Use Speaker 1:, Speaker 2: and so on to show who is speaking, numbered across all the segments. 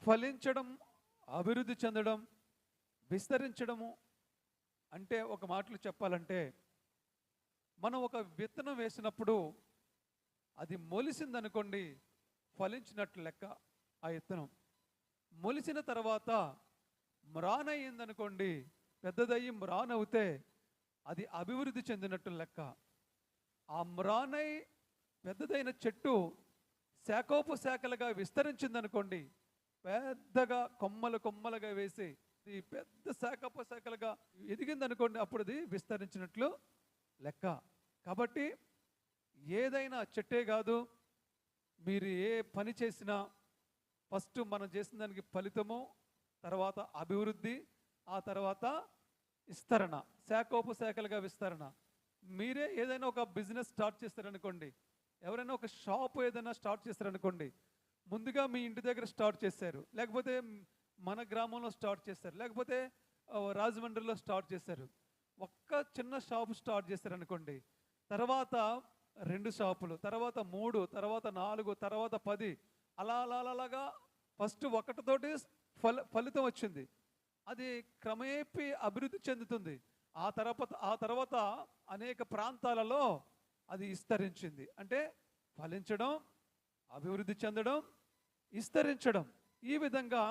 Speaker 1: ఫలించడం, అభివృద్ధి చెందడం, విస్తరించడము అంటే ఒక మాటలో చెప్పాలంటే, మనం ఒక విత్తనం వేసినప్పుడు అది మొలిసిందనుకోండి, ఫలించినట్లు లెక్క. ఆ విత్తనం మొలిసిన తర్వాత మ్రానయ్యిందనుకోండి, పెద్దదయ్యి మ్రానవుతే అది అభివృద్ధి చెందినట్టు లెక్క. ఆ మ్రానై పెద్దదైన చెట్టు శాఖోపశాఖలుగా విస్తరించిందనుకోండి, పెద్దగా కొమ్మలు కొమ్మలుగా వేసి ఈ పెద్ద శాఖోపశాఖలుగా ఎదిగిందనుకోండి, అప్పుడు అది విస్తరించినట్లు లెక్క. కాబట్టి ఏదైనా చెట్టే కాదు, మీరు ఏ పని చేసినా ఫస్ట్ మనం చేసిన దానికి ఫలితము, తర్వాత అభివృద్ధి, ఆ తర్వాత విస్తరణ, శాఖోపశాఖలుగా విస్తరణ. మీరే ఏదైనా ఒక బిజినెస్ స్టార్ట్ చేస్తారనుకోండి, ఎవరైనా ఒక షాప్ ఏదైనా స్టార్ట్ చేస్తారనుకోండి, ముందుగా మీ ఇంటి దగ్గర స్టార్ట్ చేశారు, లేకపోతే మన గ్రామంలో స్టార్ట్ చేశారు, లేకపోతే రాజమండ్రిలో స్టార్ట్ చేశారు. ఒక్క చిన్న షాప్ స్టార్ట్ చేశారనుకోండి, తర్వాత 2 షాపులు, తర్వాత 3, తర్వాత 4, తర్వాత 10, అలా అలా అలాగా ఫస్ట్ ఒకటితోటి ఫలితం వచ్చింది. అది క్రమేపీ అభివృద్ధి చెందుతుంది. ఆ తర్వాత అనేక ప్రాంతాలలో అది విస్తరించింది. అంటే ఫలించడం, అభివృద్ధి చెందడం, విస్తరించడం. ఈ విధంగా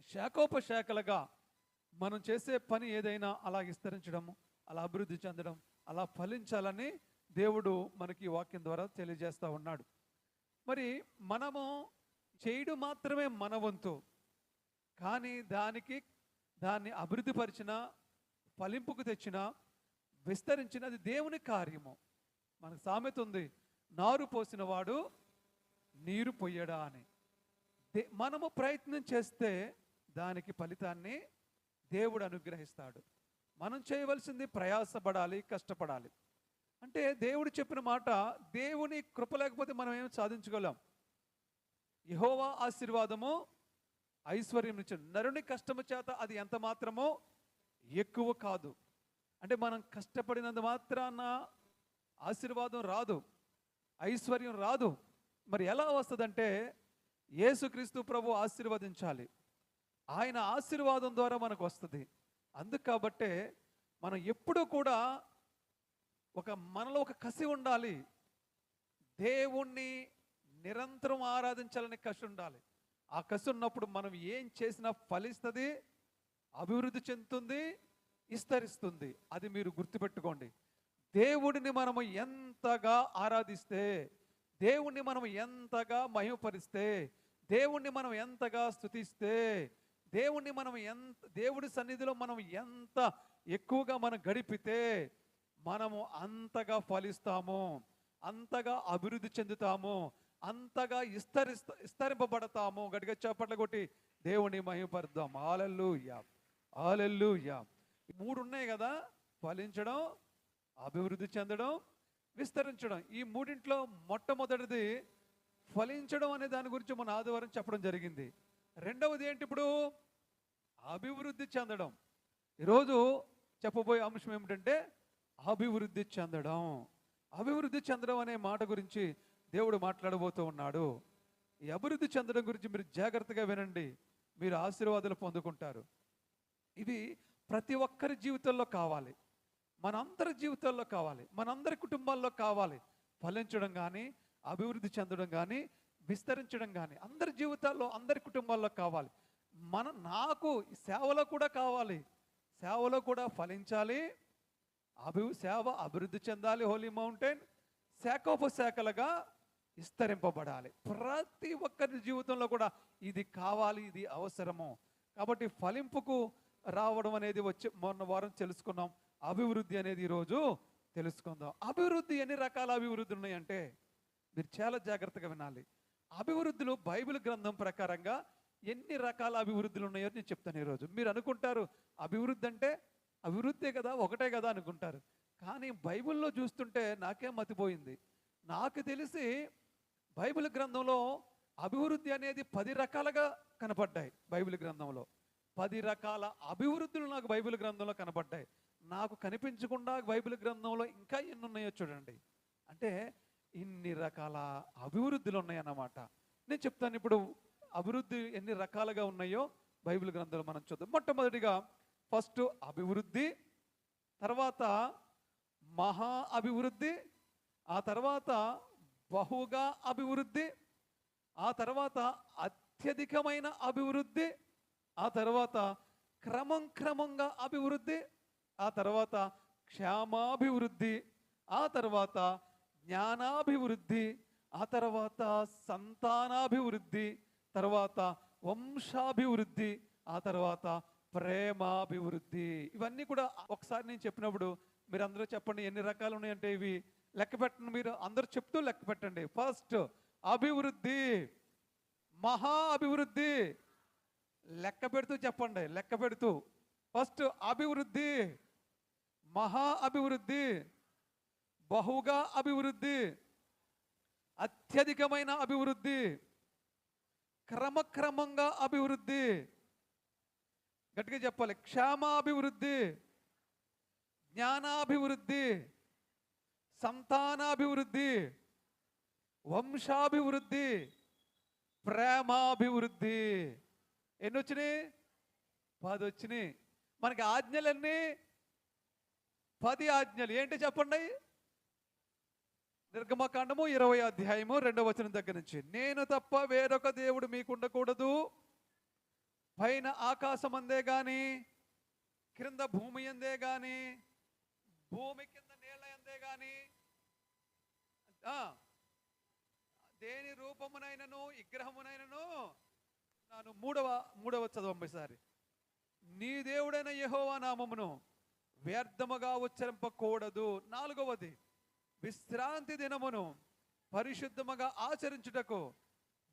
Speaker 1: శాఖోపశాఖలుగా మనం చేసే పని ఏదైనా అలా విస్తరించడం, అలా అభివృద్ధి చెందడం, అలా ఫలించాలని దేవుడు మనకి ఈ వాక్యం ద్వారా తెలియజేస్తూ ఉన్నాడు. మరి మనము చేయడం మాత్రమే మన వంతు, కానీ దాన్ని అభివృద్ధి పరిచిన, ఫలింపుకు తెచ్చిన, విస్తరించిన అది దేవుని కార్యము. మనకు సామెత ఉంది, నారు పోసిన వాడు నీరు పొయ్యడా అని. మనము ప్రయత్నం చేస్తే దానికి ఫలితాన్ని దేవుడు అనుగ్రహిస్తాడు. మనం చేయవలసింది ప్రయాసపడాలి, కష్టపడాలి. అంటే దేవుడు చెప్పిన మాట, దేవుని కృప లేకపోతే మనం ఏమి సాధించగలం. యెహోవా ఆశీర్వాదము ఐశ్వర్యం నుంచి, నరుని కష్టము చేత అది ఎంత మాత్రమో ఎక్కువ కాదు. అంటే మనం కష్టపడినంత మాత్రాన ఆశీర్వాదం రాదు, ఐశ్వర్యం రాదు. మరి ఎలా వస్తుందంటే, యేసుక్రీస్తు ప్రభు ఆశీర్వదించాలి, ఆయన ఆశీర్వాదం ద్వారా మనకు వస్తుంది. అందుకు కాబట్టే మనం ఎప్పుడూ కూడా మనలో ఒక కసి ఉండాలి, దేవుణ్ణి నిరంతరం ఆరాధించాలని కసి ఉండాలి. ఆ కసి ఉన్నప్పుడు మనం ఏం చేసినా ఫలిస్తుంది, అభివృద్ధి చెందుతుంది, విస్తరిస్తుంది. అది మీరు గుర్తుపెట్టుకోండి. దేవుడిని మనము ఎంతగా ఆరాధిస్తే, దేవుణ్ణి మనం ఎంతగా మహిమపరిస్తే, దేవుణ్ణి మనం ఎంతగా స్తుతిస్తే, దేవుడి సన్నిధిలో మనం ఎంత ఎక్కువగా మనం గడిపితే మనము అంతగా ఫలిస్తాము, అంతగా అభివృద్ధి చెందుతాము, అంతగా విస్తరింపబడతాము. గట్టిగా చప్పట్లు కొట్టి దేవుని మహిమపరుద్దాం. హల్లెలూయా, హల్లెలూయా. 3 ఉన్నాయి కదా, ఫలించడం, అభివృద్ధి చెందడం, విస్తరించడం. ఈ మూడింట్లో మొట్టమొదటిది ఫలించడం అనే దాని గురించి మన ఆదివారం చెప్పడం జరిగింది. రెండవది ఏంటి? ఇప్పుడు అభివృద్ధి చెందడం. ఈరోజు చెప్పబోయే అంశం ఏమిటంటే అభివృద్ధి చెందడం. అభివృద్ధి చెందడం అనే మాట గురించి దేవుడు మాట్లాడబోతూ ఉన్నాడు. ఈ అభివృద్ధి చెందడం గురించి మీరు జాగ్రత్తగా వినండి, మీరు ఆశీర్వాదాలు పొందుకుంటారు. ఇది ప్రతి ఒక్కరి జీవితంలో కావాలి, మనందరి జీవితాల్లో కావాలి, మనందరి కుటుంబాల్లో కావాలి. ఫలించడం కానీ, అభివృద్ధి చెందడం కానీ, విస్తరించడం కానీ అందరి జీవితాల్లో, అందరి కుటుంబాల్లో కావాలి. నాకు సేవలో కూడా కావాలి, సేవలో కూడా ఫలించాలి, సేవ అభివృద్ధి చెందాలి. హోలీ మౌంటైన్ శాఖోపశాఖలుగా విస్తరింపబడాలి. ప్రతి ఒక్కరి జీవితంలో కూడా ఇది కావాలి, ఇది అవసరము. కాబట్టి ఫలింపుకు రావడం అనేది మొన్న వారం తెలుసుకున్నాం. అభివృద్ధి అనేది ఈరోజు తెలుసుకుందాం. అభివృద్ధి ఎన్ని రకాల అభివృద్ధి ఉన్నాయంటే మీరు చాలా జాగ్రత్తగా వినాలి. అభివృద్ధులు బైబిల్ గ్రంథం ప్రకారంగా ఎన్ని రకాల అభివృద్ధులు ఉన్నాయో నేను చెప్తాను ఈరోజు. మీరు అనుకుంటారు అభివృద్ధి అంటే అభివృద్ధే కదా, ఒకటే కదా అనుకుంటారు. కానీ బైబిల్లో చూస్తుంటే నాకేం మతిపోయింది. నాకు తెలిసి బైబిల్ గ్రంథంలో అభివృద్ధి అనేది 10 రకాలుగా కనపడ్డాయి. బైబిల్ గ్రంథంలో 10 రకాల అభివృద్ధులు నాకు బైబిల్ గ్రంథంలో కనపడ్డాయి. నాకు కనిపించకుండా బైబిల్ గ్రంథంలో ఇంకా ఎన్ని ఉన్నాయో చూడండి. అంటే ఇన్ని రకాల అభివృద్ధులు ఉన్నాయన్నమాట. నేను చెప్తాను ఇప్పుడు అభివృద్ధి ఎన్ని రకాలుగా ఉన్నాయో బైబిల్ గ్రంథంలో మనం చూద్దాం. మొట్టమొదటిగా ఫస్ట్ అభివృద్ధి, తర్వాత మహా అభివృద్ధి, ఆ తర్వాత బహుగా అభివృద్ధి, ఆ తర్వాత అత్యధికమైన అభివృద్ధి, ఆ తర్వాత క్రమంగా అభివృద్ధి, ఆ తర్వాత క్షేమాభివృద్ధి, ఆ తర్వాత జ్ఞానాభివృద్ధి, ఆ తర్వాత సంతానాభివృద్ధి, తర్వాత వంశాభివృద్ధి, ఆ తర్వాత ప్రేమాభివృద్ధి. ఇవన్నీ కూడా ఒకసారి నేను చెప్పినప్పుడు మీరు అందరూ చెప్పండి ఎన్ని రకాలు ఉన్నాయంటే. ఇవి లెక్క పెట్టండి, మీరు అందరూ చెప్తూ లెక్క పెట్టండి. ఫస్ట్ అభివృద్ధి, మహా అభివృద్ధి, లెక్క పెడుతూ చెప్పండి, లెక్క పెడుతూ. ఫస్ట్ అభివృద్ధి, మహా అభివృద్ధి, బహుగా అభివృద్ధి, అత్యధికమైన అభివృద్ధి, క్రమంగా అభివృద్ధి, గట్టిగా చెప్పాలి, క్షేమాభివృద్ధి, జ్ఞానాభివృద్ధి, సంతానాభివృద్ధి, వంశాభివృద్ధి, ప్రేమాభివృద్ధి. ఎన్ని వచ్చినాయి? 10 వచ్చినాయి. మనకి ఆజ్ఞలన్నీ 10 ఆజ్ఞలు. ఏంటి చెప్పండి? నిర్గమకాండము 20 అధ్యాయము 2వ వచనం దగ్గర నుంచి, నేను తప్ప వేరొక దేవుడు మీకు ఉండకూడదు, పైన ఆకాశం అందే గాని, క్రింద భూమి అందే గాని, భూమి కింద నీళ్ళ అందే గాని, దేని రూపమునైనను విగ్రహమునైనను నాను మూడవ చదవంసారి, నీ దేవుడైన యెహోవా నామమును వ్యర్థముగా ఉచ్చరింపకూడదు. 4వది, విశ్రాంతి దినమును పరిశుద్ధముగా ఆచరించుటకు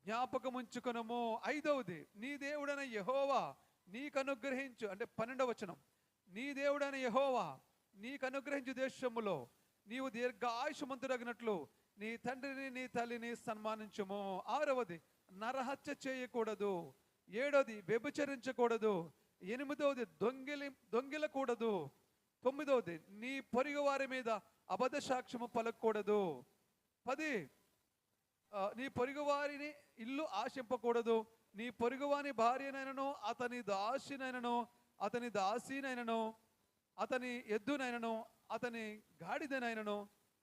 Speaker 1: జ్ఞాపకముంచుకొనుము. 5వది, నీ దేవుడైన యెహోవా నీకు అనుగ్రహించు, అంటే 12వ వచనం, నీ దేవుడైన యెహోవా నీకు అనుగ్రహించు దేశములో నీవు దీర్ఘాయుష్మంతుడగినట్లు నీ తండ్రిని నీ తల్లిని సన్మానించుము. 6వది, నరహత్య చేయకూడదు. 7వది, వ్యభిచరించకూడదు. 8వది, దొంగిలకూడదు. 9వది, నీ పొరుగు వారి మీద అబద్ధ సాక్ష్యము పలకూడదు. 10, నీ పొరుగు వారిని ఇల్లు ఆశింపకూడదు. నీ పొరుగువాని భార్యనైనను, అతని దాసినైనను, అతని దాసీనైనను, అతని ఎద్దునైనను, అతని గాడిదనైనను,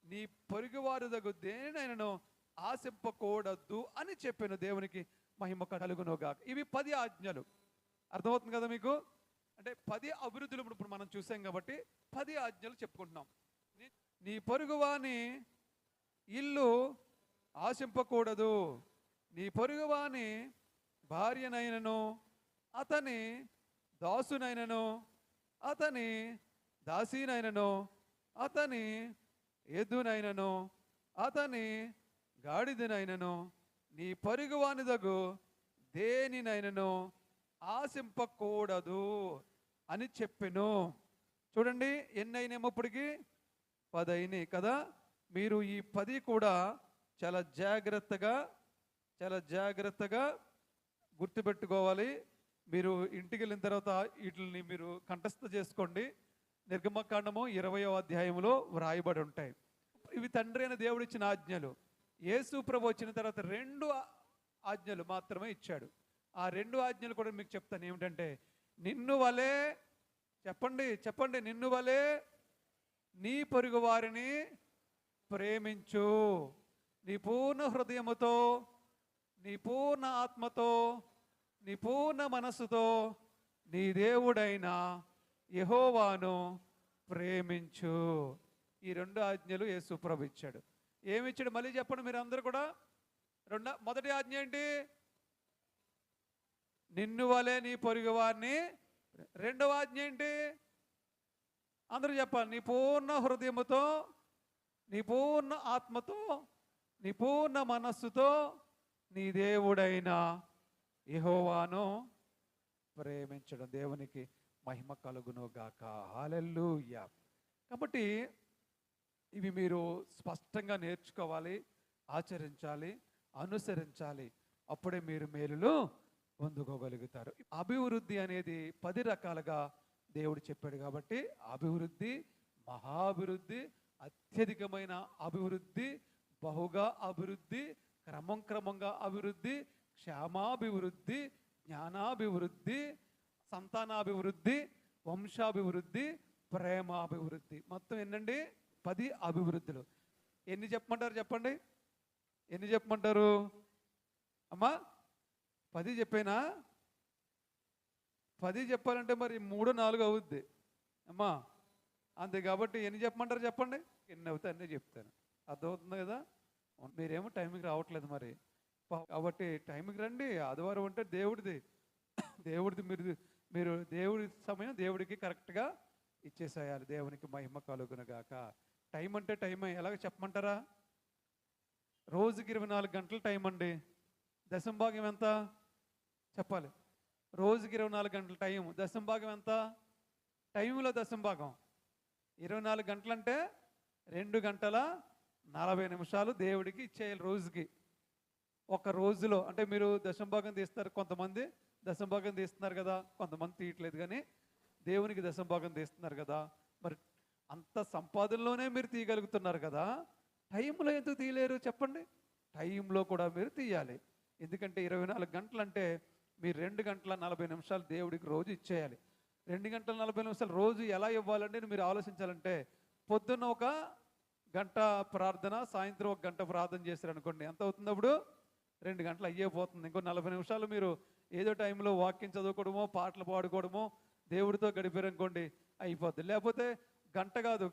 Speaker 1: నీ పొరుగువారి దగ్గు దేనినైనను ఆశింపకూడదు అని చెప్పాను. దేవునికి మహిమ కలుగునుగాక. ఇవి 10 ఆజ్ఞలు. అర్థమవుతుంది కదా మీకు? అంటే 10 అభివృద్ధులు ఇప్పుడు మనం చూసాం కాబట్టి 10 ఆజ్ఞలు చెప్పుకుంటున్నాం. నీ పొరుగువాని ఇల్లు ఆశింపకూడదు, నీ పొరుగువాని భార్యనైనను, అతని దాసునైనను, అతని దాసీనైనను, అతని ఎద్దునైనను, అతని గాడిదనైనను, నీ పొరుగువాని దగ్గు దేనినైనను ఆశింపకూడదు అని చెప్పెను. చూడండి ఎన్ని అయినాయేమో ఇప్పటికి? 10 అయినాయి కదా. మీరు ఈ 10 కూడా చాలా జాగ్రత్తగా గుర్తుపెట్టుకోవాలి. మీరు ఇంటికి వెళ్ళిన తర్వాత వీటిని మీరు కంఠస్థ చేసుకోండి. నిర్గమకాండము 20వ అధ్యాయంలో వ్రాయబడి ఉంటాయి. ఇవి తండ్రి అయిన దేవుడు ఇచ్చిన ఆజ్ఞలు. యేసు ప్రభు వచ్చిన తర్వాత 2 ఆజ్ఞలు మాత్రమే ఇచ్చాడు. ఆ 2 ఆజ్ఞలు కూడా మీకు చెప్తాను. ఏమిటంటే, నిన్ను వలే చెప్పండి నిన్ను వలే నీ పొరుగు వారిని ప్రేమించు, నీ పూర్ణ హృదయముతో, నీ పూర్ణ ఆత్మతో, నీ పూర్ణ మనస్సుతో నీ దేవుడైన యెహోవాను ప్రేమించు. ఈ 2 ఆజ్ఞలు యేసు ప్రభు ఇచ్చాడు. ఏమిచ్చాడు మళ్ళీ చెప్పండి మీరు అందరూ కూడా. మొదటి ఆజ్ఞ ఏంటి? నిన్ను వలే నీ పొరుగు వారిని. 2వ ఆజ్ఞ ఏంటి? అందరూ చెప్పాలి. నీ పూర్ణ హృదయముతో, నీ పూర్ణ ఆత్మతో, నీ పూర్ణ మనస్సుతో నీ దేవుడైన యెహోవాను ప్రేమించడం. దేవునికి మహిమ కలుగును గాక. హల్లెలూయా. కాబట్టి ఇవి మీరు స్పష్టంగా నేర్చుకోవాలి, ఆచరించాలి, అనుసరించాలి. అప్పుడే మీరు మేలులు పొందుకోగలుగుతారు. అభివృద్ధి అనేది 10 రకాలుగా దేవుడు చెప్పాడు కాబట్టి అభివృద్ధి, మహాభివృద్ధి, అత్యధికమైన అభివృద్ధి, బహుగా అభివృద్ధి, క్రమంగా అభివృద్ధి, క్షేమాభివృద్ధి, జ్ఞానాభివృద్ధి, సంతానాభివృద్ధి, వంశాభివృద్ధి, ప్రేమాభివృద్ధి. మొత్తం ఎన్నండి? 10 అభివృద్ధులు. ఎన్ని చెప్పమంటారు చెప్పండి? ఎన్ని చెప్పమంటారు అమ్మా? 10 చెప్పేనా? 10 చెప్పాలంటే మరి 3 4 అవుద్ది అమ్మా. అంతే కాబట్టి ఎన్ని చెప్పమంటారు చెప్పండి? ఎన్ని అవుతాయి అన్నీ చెప్తాను. అర్థమవుతుంది కదా? మీరేమో టైంకి రావట్లేదు మరి. కాబట్టి టైంకి రండి. ఆదివారం అంటే దేవుడిది. మీరు దేవుడి సమయం దేవుడికి కరెక్ట్గా ఇచ్చేసేయాలి. దేవునికి మహిమ కలుగునుగాక. టైం అంటే టైం ఎలాగ చెప్పమంటారా? రోజుకి 24 గంటల టైం అండి. దశంభాగం ఎంత చెప్పాలి? రోజుకి 24 గంటల టైం. దశంభాగం ఎంత? టైంలో దశంభాగం 24 గంటలంటే 2 గంటల 40 నిమిషాలు దేవుడికి ఇచ్చేయాలి రోజుకి. ఒక రోజులో అంటే మీరు దశంభాగం తీస్తారు, కొంతమంది దశంభాగం తీస్తున్నారు కదా, కొంతమంది తీయట్లేదు, కానీ దేవునికి దశంభాగం తీస్తున్నారు కదా. మరి అంత సంపాదనలోనే మీరు తీయగలుగుతున్నారు కదా, టైంలో ఎందుకు తీయలేరు చెప్పండి? టైంలో కూడా మీరు తీయాలి. ఎందుకంటే 24 గంటలు అంటే మీరు 2 గంటల 40 నిమిషాలు దేవుడికి రోజు ఇచ్చేయాలి. 2 గంటల 40 నిమిషాలు రోజు ఎలా ఇవ్వాలంటే మీరు ఆలోచించాలంటే, పొద్దున్న 1 గంట ప్రార్థన, సాయంత్రం 1 గంట ప్రార్థన చేశారనుకోండి, ఎంత అవుతుంది? అప్పుడు 2 గంటలు అయ్యేపోతుంది. ఇంకో 40 నిమిషాలు మీరు ఏదో టైంలో వాక్యం చదువుకోవడమో, పాటలు పాడుకోవడమో, దేవుడితో గడిపారనుకోండి, అయిపోద్ది. లేకపోతే గంట కాదు,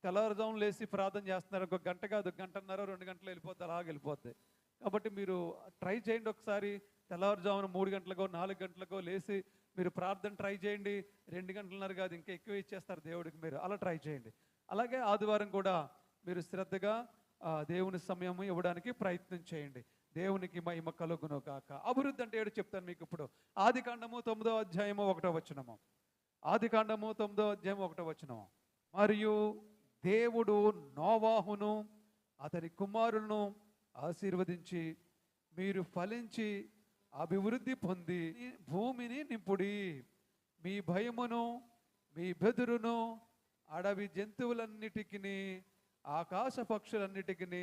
Speaker 1: తెల్లవారుజామున లేచి ప్రార్థన చేస్తున్నారు, ఒక గంట కాదు, గంటన్నర 2 గంటలు వెళ్ళిపోద్ది, అలాగ వెళ్ళిపోద్ది. కాబట్టి మీరు ట్రై చేయండి ఒకసారి. తెల్లవారుజామున 3 గంటలకో 4 గంటలకో లేచి మీరు ప్రార్థన ట్రై చేయండి. 2 గంటలన్నర కాదు, ఇంకా ఎక్కువ ఇచ్చేస్తారు దేవుడికి. మీరు అలా ట్రై చేయండి. అలాగే ఆదివారం కూడా మీరు శ్రద్ధగా దేవుని సమయం ఇవ్వడానికి ప్రయత్నం చేయండి. దేవునికి మహిమ కలుగును గాక. అభివృద్ధి అంటే ఏడు చెప్తాను మీకు ఇప్పుడు. ఆదికాండము 9వ అధ్యాయము 1వ వచనము. ఆదికాండము 9వ అధ్యాయం 1వ వచనము. మరియు దేవుడు నోవాహును అతని కుమారులను ఆశీర్వదించి, మీరు ఫలించి అభివృద్ధి పొంది భూమిని నింపుడి, మీ భయమును మీ బెదురును అడవి జంతువులన్నిటికీ, ఆకాశ పక్షులన్నిటికీ,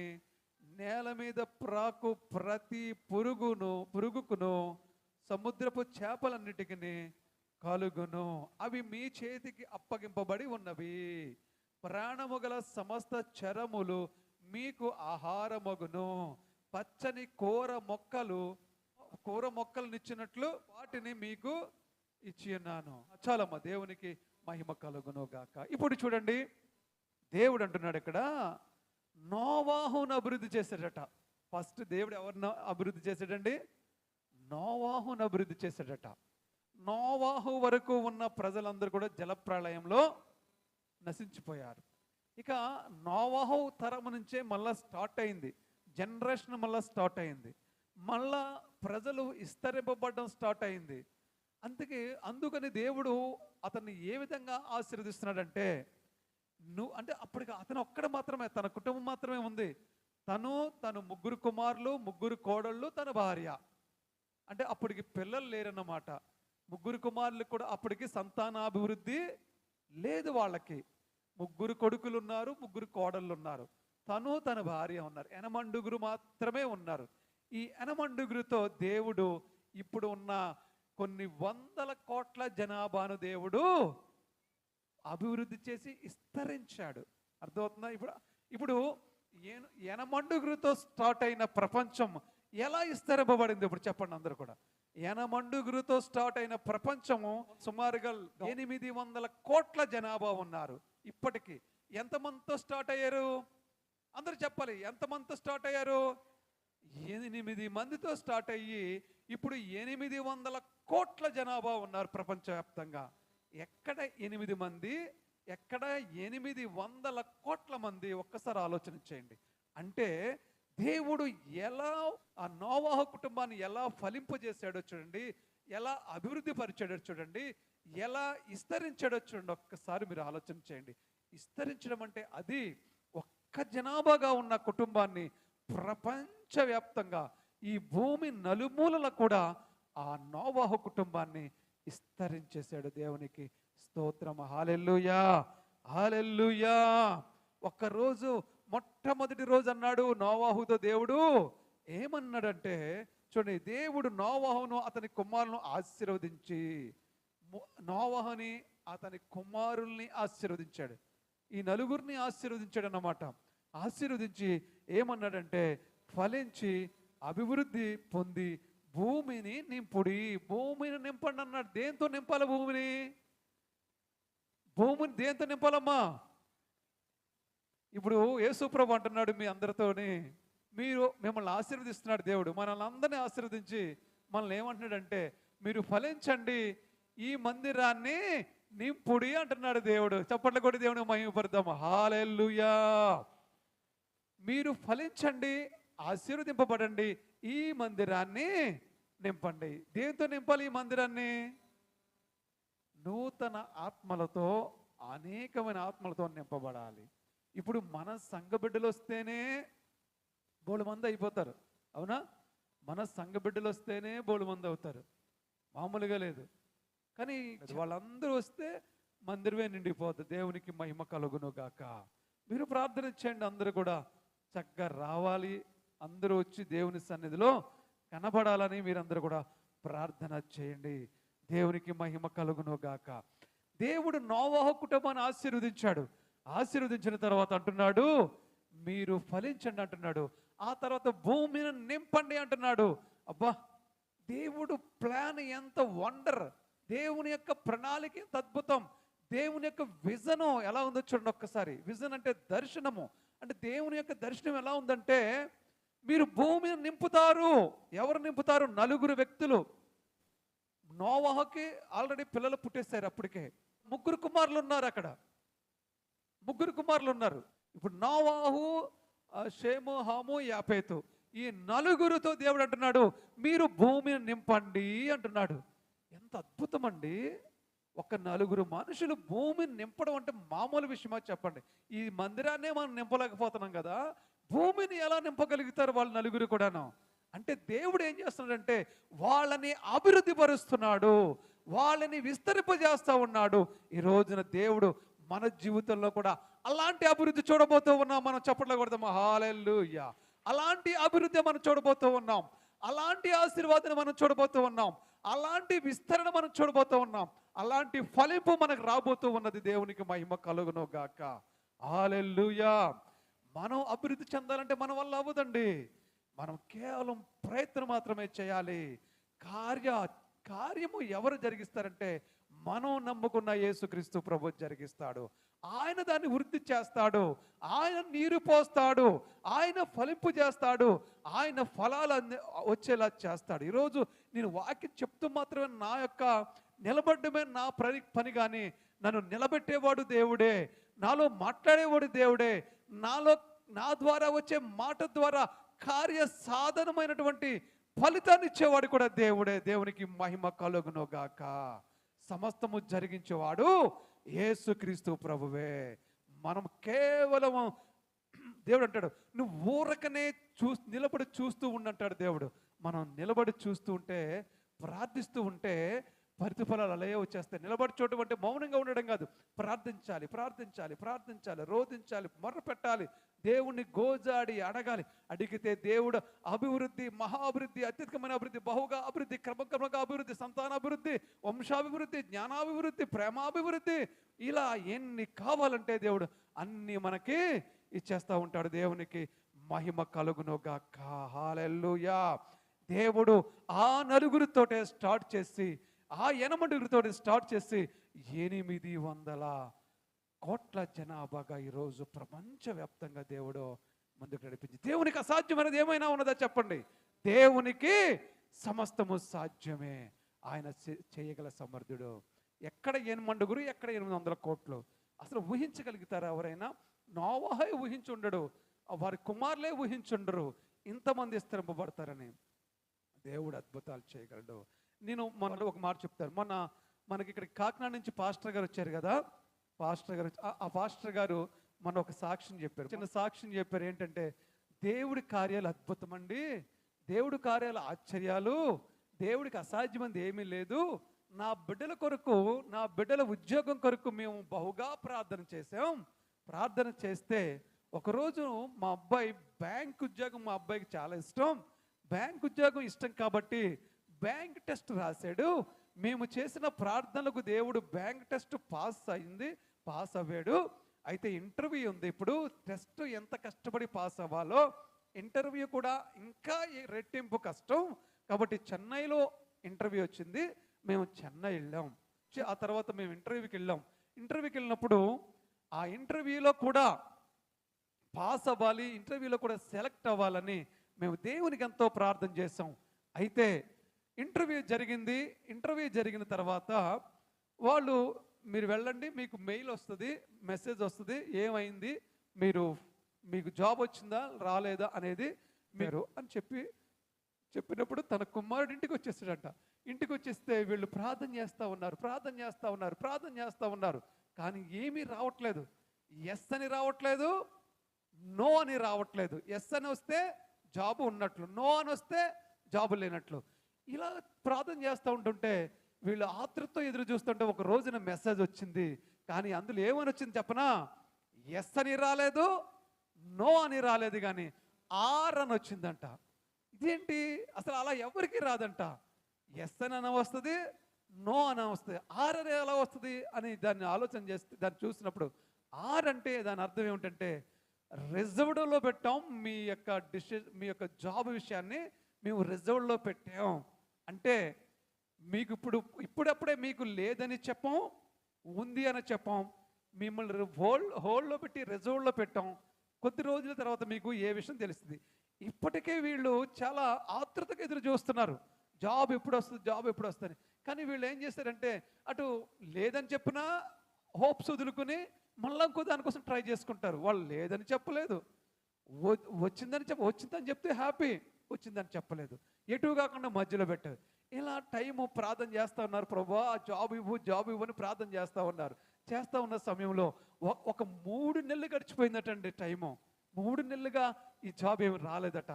Speaker 1: నేల మీద ప్రాకు ప్రతి పురుగుకును, సముద్రపు చేపలన్నిటికీ కలుగును. అవి మీ చేతికి అప్పగింపబడి ఉన్నవి. ప్రాణము గల సమస్త చరములు మీకు ఆహారమగును. పచ్చని కూర మొక్కలనిచ్చినట్లు వాటిని మీకు ఇచ్చి ఉన్నాను. చాలమ్మా, దేవునికి మహిమ కలుగును గాక. ఇప్పుడు చూడండి, దేవుడు అంటున్నాడు ఇక్కడ, నోవాహును అభివృద్ధి చేశాడట. ఫస్ట్ దేవుడు ఎవరిని అభివృద్ధి చేశాడండి? నోవాహును అభివృద్ధి చేశాడట. నోవాహు వరకు ఉన్న ప్రజలందరూ కూడా జలప్రళయంలో నశించిపోయారు. ఇక నోవాహు తరము నుంచే మళ్ళా స్టార్ట్ అయింది, జనరేషన్ మళ్ళా స్టార్ట్ అయింది, మళ్ళా ప్రజలు విస్తరింపబడడం స్టార్ట్ అయింది. అందుకని దేవుడు అతన్ని ఏ విధంగా ఆశీర్వదిస్తున్నాడంటే, అంటే అప్పటికి అతను ఒక్కడ మాత్రమే, తన కుటుంబం మాత్రమే ఉంది. తను 3 కుమారులు, 3 కోడళ్ళు, తన భార్య. అంటే అప్పటికి పిల్లలు లేరన్నమాట. 3 కుమారులకు కూడా అప్పటికి సంతానాభివృద్ధి లేదు. వాళ్ళకి 3 కొడుకులు ఉన్నారు, 3 కోడళ్ళు ఉన్నారు, తన భార్య ఉన్నారు. 8 మాత్రమే ఉన్నారు. ఈ 8 దేవుడు ఇప్పుడు ఉన్న కొన్ని వందల కోట్ల జనాభాను దేవుడు అభివృద్ధి చేసి విస్తరించాడు. అర్థమవుతుందా? ఇప్పుడు 8 స్టార్ట్ అయిన ప్రపంచం ఎలా విస్తరింపబడింది ఇప్పుడు చెప్పండి అందరూ కూడా. 8 స్టార్ట్ అయిన ప్రపంచము సుమారుగా 800 కోట్ల జనాభా ఉన్నారు. ఇప్పటికి ఎంతమందితో స్టార్ట్ అయ్యారు? అందరూ చెప్పాలి, ఎంతమందితో స్టార్ట్ అయ్యారు? 8 మందితో స్టార్ట్ అయ్యి ఇప్పుడు 800 కోట్ల జనాభా ఉన్నారు ప్రపంచవ్యాప్తంగా. ఎక్కడ 8 మంది, ఎక్కడ 800 కోట్ల మంది? ఒక్కసారి ఆలోచన చేయండి. అంటే దేవుడు ఎలా ఆ నోవాహు కుటుంబాన్ని ఎలా ఫలింపజేశాడో చూడండి, ఎలా అభివృద్ధి పరిచాడో చూడండి, ఎలా విస్తరించాడో చూడండి. ఒక్కసారి మీరు ఆలోచన చేయండి. విస్తరించడం అంటే అది ఒక్క జనాభాగా ఉన్న కుటుంబాన్ని ప్రపంచవ్యాప్తంగా ఈ భూమి నలుమూలల కూడా ఆ నోవాహు కుటుంబాన్ని విస్తరించేశాడు. దేవునికి స్తోత్రం. హల్లెలూయా, హల్లెలూయా. మొట్టమొదటి రోజు అన్నాడు నోవాహుతో దేవుడు ఏమన్నాడంటే, చూడండి, దేవుడు నోవహును అతని కుమారులను ఆశీర్వదించి నోవహుని అతని కుమారుల్ని ఆశీర్వదించాడు. ఈ నలుగురిని ఆశీర్వదించాడు అన్నమాట. ఆశీర్వదించి ఏమన్నాడంటే, ఫలించి అభివృద్ధి పొంది భూమిని నింపుడి, భూమిని నింపండి అన్నాడు. దేంతో నింపాలి భూమిని? భూమిని దేంతో నింపాలమ్మా? ఇప్పుడు యేసుప్రభు అంటున్నాడు మీ అందరితోని, మిమ్మల్ని ఆశీర్వదిస్తున్నాడు దేవుడు. మనల్ని అందరినీ ఆశీర్వదించి మనల్ని ఏమంటున్నాడంటే, మీరు ఫలించండి, ఈ మందిరాన్ని నింపుడి అంటున్నాడు దేవుడు. చప్పట్ల కొట్టి దేవుని మహిమపడదాం. హల్లెలూయా. మీరు ఫలించండి, ఆశీర్వదింపబడండి, ఈ మందిరాన్ని నింపండి. దేంతో నింపాలి ఈ మందిరాన్ని? నూతన ఆత్మలతో, అనేకమైన ఆత్మలతో నింపబడాలి. ఇప్పుడు మన సంఘ బిడ్డలు వస్తేనే బోడు మంది అయిపోతారు, అవునా? మన సంఘ బిడ్డలు వస్తేనే బోడు మంది అవుతారు, మామూలుగా లేదు. కానీ వాళ్ళందరూ వస్తే మందిరమే నిండిపోతుంది. దేవునికి మహిమ కలుగును గాక. మీరు ప్రార్థన చేయండి, అందరూ కూడా చక్కగా రావాలి, అందరూ వచ్చి దేవుని సన్నిధిలో కనబడాలని మీరందరూ కూడా ప్రార్థన చేయండి. దేవునికి మహిమ కలుగును గాక. దేవుడు నోవహు కుటుంబాన్ని ఆశీర్వదించాడు. ఆశీర్వదించిన తర్వాత అంటున్నాడు, మీరు ఫలించండి అంటున్నాడు. ఆ తర్వాత భూమిని నింపండి అంటున్నాడు. అబ్బా, దేవుడు ప్లాన్ ఎంత వండర్! దేవుని యొక్క ప్రణాళిక ఎంత అద్భుతం! దేవుని యొక్క విజను ఎలా ఉందో చూడండి ఒక్కసారి. విజన్ అంటే దర్శనము. అంటే దేవుని యొక్క దర్శనం ఎలా ఉందంటే, మీరు భూమిని నింపుతారు. ఎవరు నింపుతారు? నలుగురు వ్యక్తులు. నోవహుకి ఆల్రెడీ పిల్లలు పుట్టేశారు. అప్పటికే ముగ్గురు కుమారులు ఉన్నారు. అక్కడ ముగ్గురు కుమారులు ఉన్నారు. ఇప్పుడు నోవహు, షేము, హాము, యాపేతు, ఈ నలుగురితో దేవుడు అంటున్నాడు, మీరు భూమిని నింపండి అంటున్నాడు. ఎంత అద్భుతం అండి! ఒక నలుగురు మనుషులు భూమిని నింపడం అంటే మామూలు విషయమా చెప్పండి? ఈ మందిరాన్నే మనం నింపలేకపోతున్నాం కదా, భూమిని ఎలా నింపగలుగుతారు వాళ్ళు నలుగురు కూడాను? అంటే దేవుడు ఏం చేస్తున్నాడంటే, వాళ్ళని అభివృద్ధి పరుస్తున్నాడు, వాళ్ళని విస్తరింపజేస్తూ ఉన్నాడు. ఈ రోజున దేవుడు మన జీవితంలో కూడా అలాంటి అభివృద్ధి చూడబోతూ ఉన్నాం. మనం చప్పట్లు కొడదాం. హల్లెలూయా. అలాంటి అభివృద్ధి మనం చూడబోతూ ఉన్నాం. అలాంటి ఆశీర్వాదాన్ని మనం చూడబోతూ ఉన్నాం. అలాంటి విస్తరణ మనం చూడబోతూ ఉన్నాం. అలాంటి ఫలింపు మనకు రాబోతూ ఉన్నది. దేవునికి మహిమ కలుగును గాక. హల్లెలూయా. మనం అభివృద్ధి చెందాలంటే మన వల్ల అవ్వదండి. మనం కేవలం ప్రయత్నం మాత్రమే చేయాలి. కార్యము ఎవరు జరిగిస్తారంటే, మనం నమ్ముకున్న యేసుక్రీస్తు ప్రభు జరిగిస్తాడు. ఆయన దాన్ని వృద్ధి చేస్తాడు, ఆయన నీరు పోస్తాడు, ఆయన ఫలింపు చేస్తాడు, ఆయన ఫలాలు వచ్చేలా చేస్తాడు. ఈరోజు నేను వాక్యం చెప్తూ మాత్రమే నా యొక్క నిలబడ్డమే నా పని, కానీ నన్ను నిలబెట్టేవాడు దేవుడే, నాలో మాట్లాడేవాడు దేవుడే, నా ద్వారా వచ్చే మాట ద్వారా కార్య సాధనమైనటువంటి ఫలితాన్ని ఇచ్చేవాడు కూడా దేవుడే. దేవునికి మహిమ కలుగును గాక. సమస్తము జరిగించేవాడు యేసుక్రీస్తు ప్రభువే. మనం కేవలం, దేవుడు అంటాడు, నువ్వు ఊరకనే నిలబడి చూస్తూ ఉండంటాడు దేవుడు. మనం నిలబడి చూస్తూ ఉంటే, ప్రార్థిస్తూ ఉంటే ప్రతిఫలాలు అలాగే వచ్చేస్తాయి. నిలబడి చూడటం అంటే మౌనంగా ఉండడం కాదు, ప్రార్థించాలి, ప్రార్థించాలి, ప్రార్థించాలి, రోధించాలి, మొర్ర పెట్టాలి, దేవుణ్ణి గోజాడి అడగాలి. అడిగితే దేవుడు అభివృద్ధి, మహాభివృద్ధి, అత్యధికమైన అభివృద్ధి, బహుగా అభివృద్ధి, క్రమక్రమంగా అభివృద్ధి, సంతానాభివృద్ధి, వంశాభివృద్ధి, జ్ఞానాభివృద్ధి, ప్రేమాభివృద్ధి, ఇలా ఎన్ని కావాలంటే దేవుడు అన్ని మనకి ఇచ్చేస్తూ ఉంటాడు. దేవునికి మహిమ కలుగును గాక. హల్లెలూయా. దేవుడు ఆ నలుగురితోటే స్టార్ట్ చేసి, ఆ 8 స్టార్ట్ చేసి 800 కోట్ల జనాభాగా ఈరోజు ప్రపంచవ్యాప్తంగా దేవుడు ముందుకు నడిపించి, దేవునికి అసాధ్యమైనది ఏమైనా ఉన్నదా చెప్పండి? దేవునికి సమస్తము సాధ్యమే. ఆయన చేయగల సమర్థుడు. ఎక్కడ 8 ఎక్కడ 800 కోట్లు? అసలు ఊహించగలుగుతారా ఎవరైనా? నోవహే ఊహించుండడు, వారి కుమారులే ఊహించుండరు ఇంతమంది విస్తరింపబడతారని. దేవుడు అద్భుతాలు చేయగలడు. నేను మొన్న ఒక మాట చెప్తాను. మనకి ఇక్కడ కాకినాడ నుంచి పాస్టర్ గారు వచ్చారు కదా, ఆ పాస్టర్ గారు మన ఒక సాక్ష్యం చెప్పారు, చిన్న సాక్ష్యం చెప్పారు. ఏంటంటే, దేవుడి కార్యాలు అద్భుతం అండి, దేవుడి కార్యాలు ఆశ్చర్యాలు, దేవుడికి అసాధ్యమైనది ఏమీ లేదు. నా బిడ్డల కొరకు, నా బిడ్డల ఉద్యోగం కొరకు మేము బహుగా ప్రార్థన చేసాం. ప్రార్థన చేస్తే ఒకరోజు మా అబ్బాయి బ్యాంక్ ఉద్యోగం, మా అబ్బాయికి చాలా ఇష్టం, బ్యాంక్ ఉద్యోగం ఇష్టం కాబట్టి బ్యాంక్ టెస్ట్ రాశాడు. మేము చేసిన ప్రార్థనలకు దేవుడు బ్యాంక్ టెస్ట్ పాస్ అవ్వాడు. అయితే ఇంటర్వ్యూ ఉంది. ఇప్పుడు టెస్ట్ ఎంత కష్టపడి పాస్ అవ్వాలో ఇంటర్వ్యూ కూడా ఇంకా రెట్టింపు కష్టం. కాబట్టి చెన్నైలో ఇంటర్వ్యూ వచ్చింది. మేము చెన్నై వెళ్ళాం. ఆ తర్వాత మేము ఇంటర్వ్యూకి వెళ్ళినప్పుడు ఆ ఇంటర్వ్యూలో కూడా పాస్ అవ్వాలి, ఇంటర్వ్యూలో కూడా సెలెక్ట్ అవ్వాలని మేము దేవునికి ఎంతో ప్రార్థన చేసాం. అయితే ఇంటర్వ్యూ జరిగిన తర్వాత వాళ్ళు మీరు వెళ్ళండి, మీకు మెయిల్ వస్తుంది, మెసేజ్ వస్తుంది, ఏమైంది, మీకు జాబ్ వచ్చిందా రాలేదా అనేది మీరు అని చెప్పినప్పుడు తన కుమారుడు ఇంటికి వచ్చేసాడంట. ఇంటికి వచ్చేస్తే వీళ్ళు ప్రార్థన చేస్తూ ఉన్నారు. కానీ ఏమీ రావట్లేదు. ఎస్ అని రావట్లేదు, నో అని రావట్లేదు. ఎస్ అని వస్తే జాబు ఉన్నట్లు, నో అని వస్తే జాబు లేనట్లు. ఇలా ప్రార్థన చేస్తూ ఉంటుంటే వీళ్ళు ఆతృతతో ఎదురు చూస్తుంటే ఒక రోజున మెసేజ్ వచ్చింది. కానీ అందులో ఏమని వచ్చింది చెప్పనా? ఎస్ అని రాలేదు, నో అని రాలేదు, కానీ ఆర్ అని వచ్చిందంట. ఇదేంటి అసలు? అలా ఎవరికి రాదంట. ఎస్ అని వస్తుంది, నో అని వస్తుంది, ఆర్ అని ఎలా వస్తుంది అని దాన్ని ఆలోచన చేస్తే దాన్ని చూసినప్పుడు ఆర్ అంటే దాని అర్థం ఏమిటంటే రిజర్వ్డ్లో పెట్టాం, మీ యొక్క జాబ్ విషయాన్ని మేము రిజర్వ్డ్లో పెట్టాం. అంటే మీకు ఇప్పుడప్పుడే మీకు లేదని చెప్పాం, ఉంది అని చెప్పాం, మిమ్మల్ని హోల్డ్లో పెట్టి రిజర్వ్డ్లో పెట్టాం. కొద్ది రోజుల తర్వాత మీకు ఏ విషయం తెలుస్తుంది. ఇప్పటికే వీళ్ళు చాలా ఆతృతగా ఎదురు చూస్తున్నారు, జాబ్ ఎప్పుడు వస్తుంది. కానీ వీళ్ళు ఏం చేస్తారంటే అటు లేదని చెప్పినా హోప్స్ వదులుకుని మళ్ళీ ఇంకో దానికోసం ట్రై చేసుకుంటారు. వాళ్ళు లేదని చెప్పలేదు, వచ్చిందని చెప్తే హ్యాపీ, వచ్చిందని చెప్పలేదు, ఎటు కాకుండా మధ్యలో పెట్టారు. ఇలా టైము ప్రార్థన చేస్తూ ఉన్నారు. ప్రభువా జాబ్ ఇవ్వు అని ప్రార్థన చేస్తూ ఉన్నారు. చేస్తూ ఉన్న సమయంలో ఒక 3 నెలలు గడిచిపోయిందటండి టైము. 3 నెలలుగా ఈ జాబ్ ఏమి రాలేదట.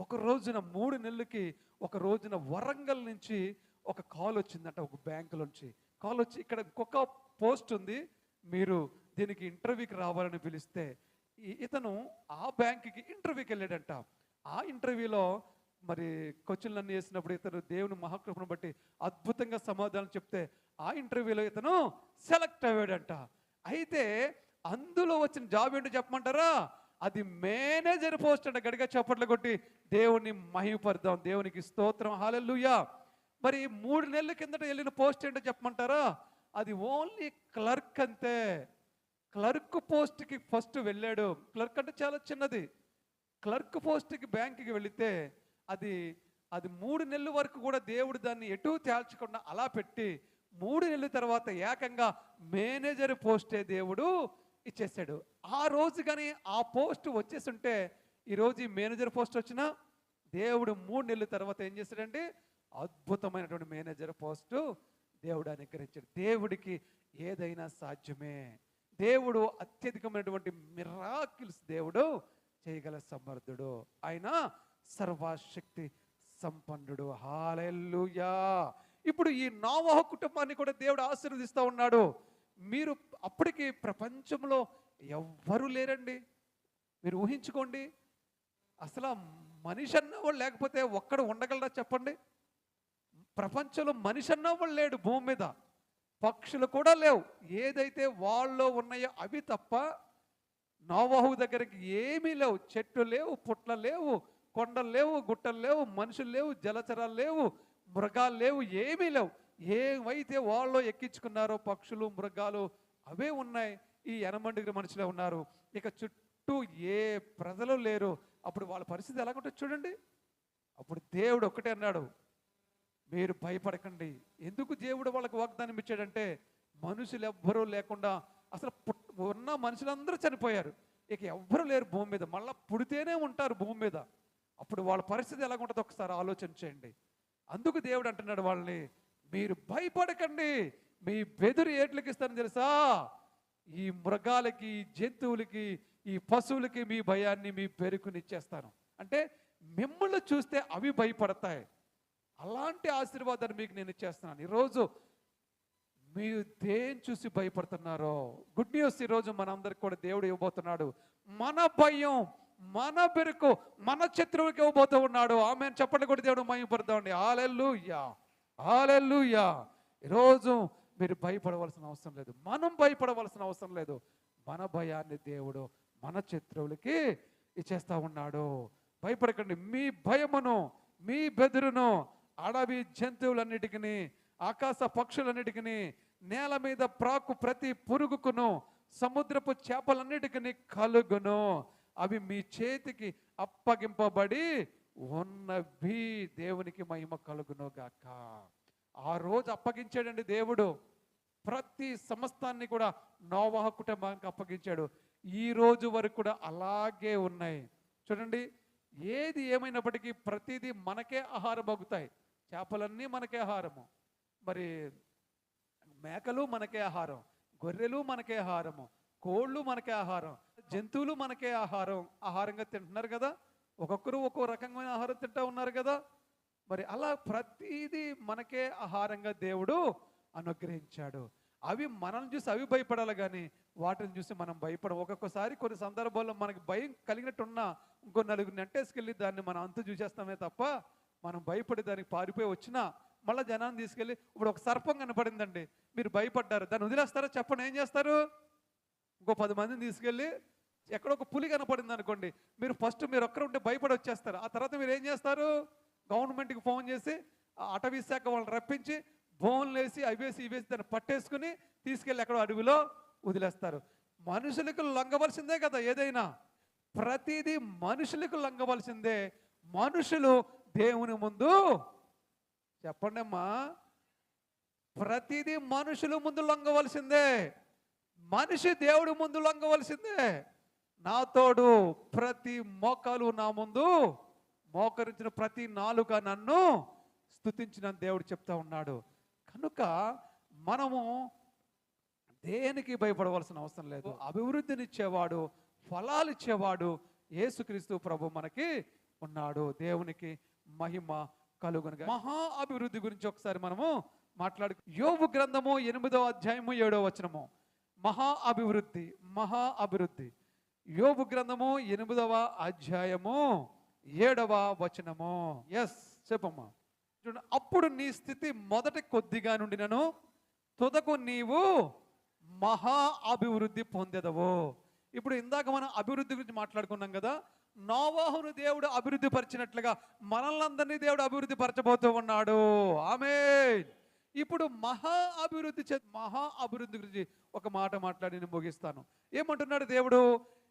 Speaker 1: ఒక రోజున 3 నెలలకి ఒక రోజున వరంగల్ నుంచి ఒక కాల్ వచ్చిందట, ఒక బ్యాంకులోంచి కాల్ వచ్చి ఇక్కడ ఇంకొక పోస్ట్ ఉంది, మీరు దీనికి ఇంటర్వ్యూకి రావాలని పిలిస్తే ఇతను ఆ బ్యాంకుకి ఇంటర్వ్యూకి వెళ్ళాడంట. ఆ ఇంటర్వ్యూలో మరి క్వశ్చన్లన్నీ వేసినప్పుడు ఇతను దేవుని మహాకృపను బట్టి అద్భుతంగా సమాధానం చెప్తే ఆ ఇంటర్వ్యూలో ఇతను సెలెక్ట్ అయ్యాడంట. అయితే అందులో వచ్చిన జాబ్ ఏంటో చెప్పమంటారా? అది మేనేజర్ పోస్ట్ అంట. గడిగా చప్పట్లు కొట్టి దేవుని మహిమపరుద్దాం. దేవునికి స్తోత్రం, హల్లెలూయా. మరి 3 నెలల కిందట వెళ్ళిన పోస్ట్ ఏంటో చెప్పమంటారా? అది ఓన్లీ క్లర్క్ అంతే. క్లర్క్ పోస్ట్కి ఫస్ట్ వెళ్ళాడు. క్లర్క్ అంటే చాలా చిన్నది. క్లర్క్ పోస్ట్కి బ్యాంకుకి వెళితే అది 3 నెలల వరకు కూడా దేవుడు దాన్ని ఎటు తేల్చకుండా అలా పెట్టి 3 నెలల తర్వాత ఏకంగా మేనేజర్ పోస్టే దేవుడు ఇచ్చేసాడు. ఆ రోజు కానీ ఆ పోస్ట్ వచ్చేస్తుంటే ఈరోజు ఈ మేనేజర్ పోస్ట్ వచ్చినా దేవుడు 3 నెలల తర్వాత ఏం చేశాడంటే అద్భుతమైనటువంటి మేనేజర్ పోస్టు దేవుడు అనుగ్రహించాడు. దేవుడికి ఏదైనా సాధ్యమే. దేవుడు అత్యధికమైనటువంటి మిరాకిల్స్ దేవుడు చేయగల సమర్థుడు. ఆయన సర్వశక్తి సంపన్నుడు. హల్లెలూయా. ఇప్పుడు ఈ నోవహు కుటుంబాన్ని కూడా దేవుడు ఆశీర్వదిస్తూ ఉన్నాడు. మీరు అప్పటికి ప్రపంచంలో ఎవ్వరూ లేరండి. మీరు ఊహించుకోండి, అసలు మనిషి అన్నవాళ్ళు లేకపోతే ఒక్కడు ఉండగలరా చెప్పండి? ప్రపంచంలో మనిషి అన్నవాళ్ళు లేడు భూమి మీద, పక్షులు కూడా లేవు. ఏదైతే వాళ్ళలో ఉన్నాయో అవి తప్ప నోవహు దగ్గరికి ఏమీ లేవు. చెట్లు లేవు, పుట్ల లేవు, కొండలు లేవు, గుట్టలు లేవు, మనుషులు లేవు, జలచరాలు లేవు, మృగాలు లేవు, ఏమీ లేవు. ఏవైతే వాళ్ళు ఎక్కించుకున్నారో పక్షులు మృగాలు అవే ఉన్నాయి. ఈ 80 మనుషులే ఉన్నారు. ఇక చుట్టూ ఏ ప్రజలు లేరు. అప్పుడు వాళ్ళ పరిస్థితి ఎలాగుంటుంది చూడండి. అప్పుడు దేవుడు ఒక్కటే అన్నాడు, మీరు భయపడకండి. ఎందుకు దేవుడు వాళ్ళకి వాగ్దానం ఇచ్చాడంటే మనుషులు ఎవ్వరూ లేకుండా అసలు ఉన్న మనుషులందరూ చనిపోయారు. ఇక ఎవ్వరూ లేరు భూమి మీద. మళ్ళీ పుడితేనే ఉంటారు భూమి మీద. అప్పుడు వాళ్ళ పరిస్థితి ఎలాగుంటుందో ఒకసారి ఆలోచన చేయండి. అందుకు దేవుడు అంటున్నాడు వాళ్ళని, మీరు భయపడకండి, మీ బెదురు ఏట్లకి ఇస్తారని తెలుసా? ఈ మృగాలకి, జంతువులకి, ఈ పశువులకి మీ భయాన్ని, మీ పెరుకునిచ్చేస్తాను. అంటే మిమ్మల్ని చూస్తే అవి భయపడతాయి. అలాంటి ఆశీర్వాదాన్ని మీకు నేను ఇచ్చేస్తున్నాను. ఈరోజు మీరు దేని చూసి భయపడుతున్నారో గుడ్ న్యూస్ ఈరోజు మనందరికి కూడా దేవుడు ఇవ్వబోతున్నాడు. మన భయం మన బెరుకు మన శత్రువుకి ఇవ్వబోతూ ఉన్నాడు. ఆమె చెప్పండి కూడా దేవుడు మహిమపడతామండి. హల్లెలూయా, హల్లెలూయా. ఈరోజు మీరు భయపడవలసిన అవసరం లేదు, మనం భయపడవలసిన అవసరం లేదు. మన భయాన్ని దేవుడు మన శత్రువులకి ఇచ్చేస్తా ఉన్నాడు. భయపడకండి. మీ భయమును, మీ బెదురును అడవి జంతువులన్నిటికీ, ఆకాశ పక్షులన్నిటికీ, నేల మీద ప్రాకు ప్రతి పురుగుకును, సముద్రపు చేపలన్నిటికీ కలుగును. అవి మీ చేతికి అప్పగింపబడి ఉన్నవి. దేవునికి మహిమ కలుగును గాక. ఆ రోజు అప్పగించాడండి దేవుడు. ప్రతి సమస్తాన్ని కూడా నోవహు కుటుంబానికి అప్పగించాడు. ఈ రోజు వరకు కూడా అలాగే ఉన్నాయి. చూడండి, ఏది ఏమైనప్పటికీ ప్రతిదీ మనకే ఆహారం అగుతాయి. చేపలన్నీ మనకే ఆహారము, మరి మేకలు మనకే ఆహారం, గొర్రెలు మనకే ఆహారము, కోళ్ళు మనకే ఆహారం, జంతువులు మనకే ఆహారంగా తింటున్నారు కదా. ఒక్కొక్కరు ఒక్కో రకమైన ఆహారం తింటూ ఉన్నారు కదా. మరి అలా ప్రతిదీ మనకే ఆహారంగా దేవుడు అనుగ్రహించాడు. అవి మనల్ని చూసి అవి భయపడాలి, కానీ వాటిని చూసి మనం భయపడం. ఒక్కొక్కసారి కొన్ని సందర్భాల్లో మనకి భయం కలిగినట్టున్నా ఇంకో నలుగురిని నెట్టేసుకెళ్ళి దాన్ని మనం అంతు చూసేస్తామే తప్ప మనం భయపడి దానికి పారిపోయి వచ్చినా మళ్ళీ జనాన్ని తీసుకెళ్ళి, ఇప్పుడు ఒక సర్పం కనపడిందండి, మీరు భయపడ్డారు, దాన్ని వదిలేస్తారా? చెప్పండి, ఏం చేస్తారు? ఇంకో 10 మందిని తీసుకెళ్ళి, ఎక్కడో ఒక పులి కనపడింది అనుకోండి, మీరు ఫస్ట్ మీరు ఒక్కరు ఉంటే భయపడి వచ్చేస్తారు. ఆ తర్వాత మీరు ఏం చేస్తారు? గవర్నమెంట్కి ఫోన్ చేసి అటవీ శాఖ వాళ్ళని రప్పించి బోన్లు వేసి అవేసి ఇవేసి దాన్ని పట్టేసుకుని తీసుకెళ్ళి ఎక్కడో అడవిలో వదిలేస్తారు. మనుషులకు లొంగవలసిందే కదా ఏదైనా, ప్రతిదీ మనుషులకు లొంగవలసిందే. మనుషులు దేవుని ముందు, చెప్పండి అమ్మా, ప్రతిదీ మనుషుల ముందు లొంగవలసిందే. మనిషి దేవుడి ముందు లొంగవలసిందే. నా తోడు ప్రతి మోకాలు నా ముందు మోకరించిన ప్రతి నాలుక నన్ను స్తుతించిన దేవుడు చెప్తా ఉన్నాడు. కనుక మనము దేనికి భయపడవలసిన అవసరం లేదు. అభివృద్ధినిచ్చేవాడు, ఫలాలు ఇచ్చేవాడు యేసుక్రీస్తు ప్రభు మనకి ఉన్నాడు. దేవునికి మహిమ కలుగునుగా. మహా అభివృద్ధి గురించి ఒకసారి మనము మాట్లాడు. యోబు గ్రంథము 8వ అధ్యాయము 7వ వచనము. మహా అభివృద్ధి, మహా అభివృద్ధి. యోబు గ్రంథము 8వ అధ్యాయము 7వ వచనము. ఎస్, చెప్పమ్మా. చూడండి, అప్పుడు నీ స్థితి మొదట కొద్దిగా నుండినను తుదకు నీవు మహా అభివృద్ధి పొందెదవు. ఇప్పుడు ఇందాక మనం అభివృద్ధి గురించి మాట్లాడుకున్నాం కదా. నోవహును దేవుడు అభివృద్ధి పరిచినట్లుగా మనల్ని దేవుడు అభివృద్ధి పరచబోతూ ఉన్నాడు. ఆమేన్. ఇప్పుడు మహా అభివృద్ధి గురించి ఒక మాట మాట్లాడి నేను ముగిస్తాను. ఏమంటున్నాడు దేవుడు?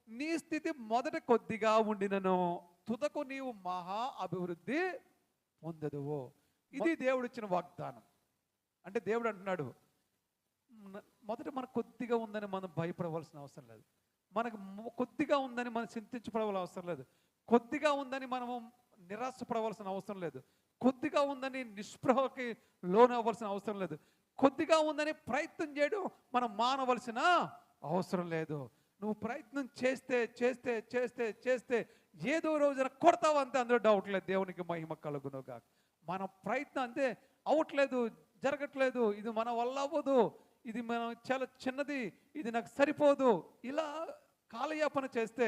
Speaker 1: నీ స్థితి మొదట కొద్దిగా ఉండినను తుదకు నీవు మహా అభివృద్ధి పొందదువు. ఇది దేవుడు ఇచ్చిన వాగ్దానం. అంటే దేవుడు అంటున్నాడు, మొదట మనకు కొద్దిగా ఉందని మనం భయపడవలసిన అవసరం లేదు, మనకు కొద్దిగా ఉందని మనం చింతించబడవలసిన అవసరం లేదు, కొద్దిగా ఉందని మనము నిరాశపడవలసిన అవసరం లేదు, కొద్దిగా ఉందని నిస్పృహకి లోనవ్వాల్సిన అవసరం లేదు, కొద్దిగా ఉందని ప్రయత్నం చేయడం మనం మానవలసిన అవసరం లేదు. నువ్వు ప్రయత్నం చేస్తే చేస్తే చేస్తే చేస్తే ఏదో రోజున కొడతావు అంతే, అందులో డౌట్ లేదు. దేవునికి మహిమ కలుగునుగా. మన ప్రయత్నం అంతే, అవట్లేదు, జరగట్లేదు, ఇది మన వల్ల అవ్వదు, ఇది మనం చాలా చిన్నది, ఇది నాకు సరిపోదు, ఇలా కాలయాపన చేస్తే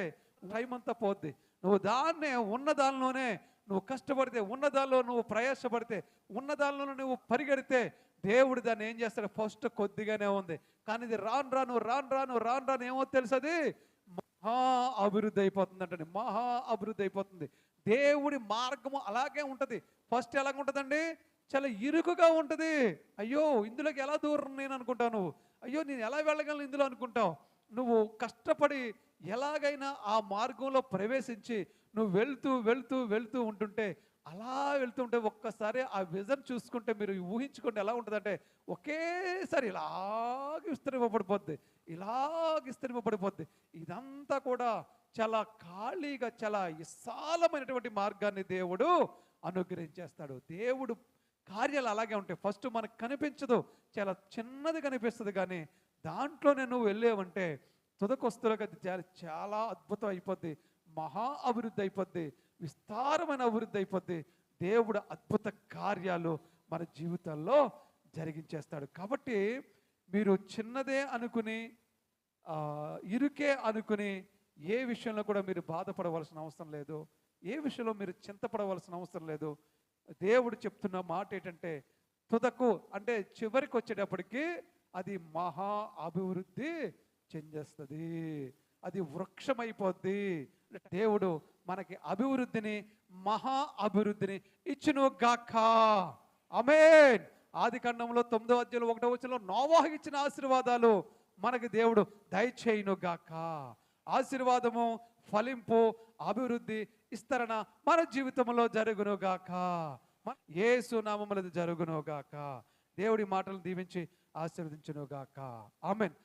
Speaker 1: టైం అంతా పోద్ది. నువ్వు దాన్నే ఉన్న దానిలోనే నువ్వు కష్టపడితే, ఉన్న దానిలో నువ్వు ప్రయాసపడితే, ఉన్న దానిలో నువ్వు పరిగెడితే దేవుడు దాన్ని ఏం చేస్తాడు? ఫస్ట్ కొద్దిగానే ఉంది, కానీ ఇది రాను రాను ఏమో తెలుసది మహా అభివృద్ధి అయిపోతుంది అంటండి. మహా అభివృద్ధి అయిపోతుంది. దేవుడి మార్గము అలాగే ఉంటుంది. ఫస్ట్ ఎలాగ ఉంటుందండి? చాలా ఇరుకుగా ఉంటుంది. అయ్యో ఇందులోకి ఎలా దూరం నేను అనుకుంటావు, నువ్వు అయ్యో నేను ఎలా వెళ్ళగలను ఇందులో అనుకుంటావు. నువ్వు కష్టపడి ఎలాగైనా ఆ మార్గంలో ప్రవేశించి నువ్వు వెళ్తూ వెళ్తూ వెళ్తూ ఉంటుంటే, అలా వెళ్తూ ఉంటే ఒక్కసారి ఆ విజన్ చూసుకుంటే మీరు ఊహించుకుంటే ఎలా ఉంటుందంటే, ఒకేసారి ఇలాగ విస్తరింపబడిపోద్ది, ఇలాగ విస్తరింపబడిపోద్ది. ఇదంతా కూడా చాలా ఖాళీగా, చాలా విశాలమైనటువంటి మార్గాన్ని దేవుడు అనుగ్రహించేస్తాడు. దేవుడు కార్యాలు అలాగే ఉంటాయి. ఫస్ట్ మనకు కనిపించదు, చాలా చిన్నది కనిపిస్తుంది, కానీ దాంట్లోనే నువ్వు వెళ్ళేవంటే తుదకొస్తులుగా చాలా అద్భుతం అయిపోద్ది, మహా అభివృద్ధి అయిపోద్ది, విస్తారమైన అభివృద్ధి అయిపోద్ది. దేవుడు అద్భుత కార్యాలు మన జీవితాల్లో జరిగించేస్తాడు. కాబట్టి మీరు చిన్నదే అనుకుని, ఇరుకే అనుకుని ఏ విషయంలో కూడా మీరు బాధపడవలసిన అవసరం లేదు. ఏ విషయంలో మీరు చింతపడవలసిన అవసరం లేదు. దేవుడు చెప్తున్న మాట ఏంటంటే, తుదకు అంటే చివరికి వచ్చేటప్పటికి అది మహా అభివృద్ధి చెందేస్తుంది. అది వృక్షమైపోద్ది. దేవుడు మనకి అభివృద్ధిని, మహా అభివృద్ధిని ఇచ్చును గాక. ఆమేన్. ఆది కాండంలో 9వ అధ్యాయంలో 1వ వచనంలో నోవాహుకు ఇచ్చిన ఆశీర్వాదాలు మనకి దేవుడు దయచేయును గాక. ఆశీర్వాదము, ఫలింపు, అభివృద్ధి, విస్తరణ మన జీవితంలో జరుగును గాక. యేసు నామములో జరుగును గాక. దేవుడి మాటలు దీవించి ఆశీర్వదించును గాక. ఆమేన్.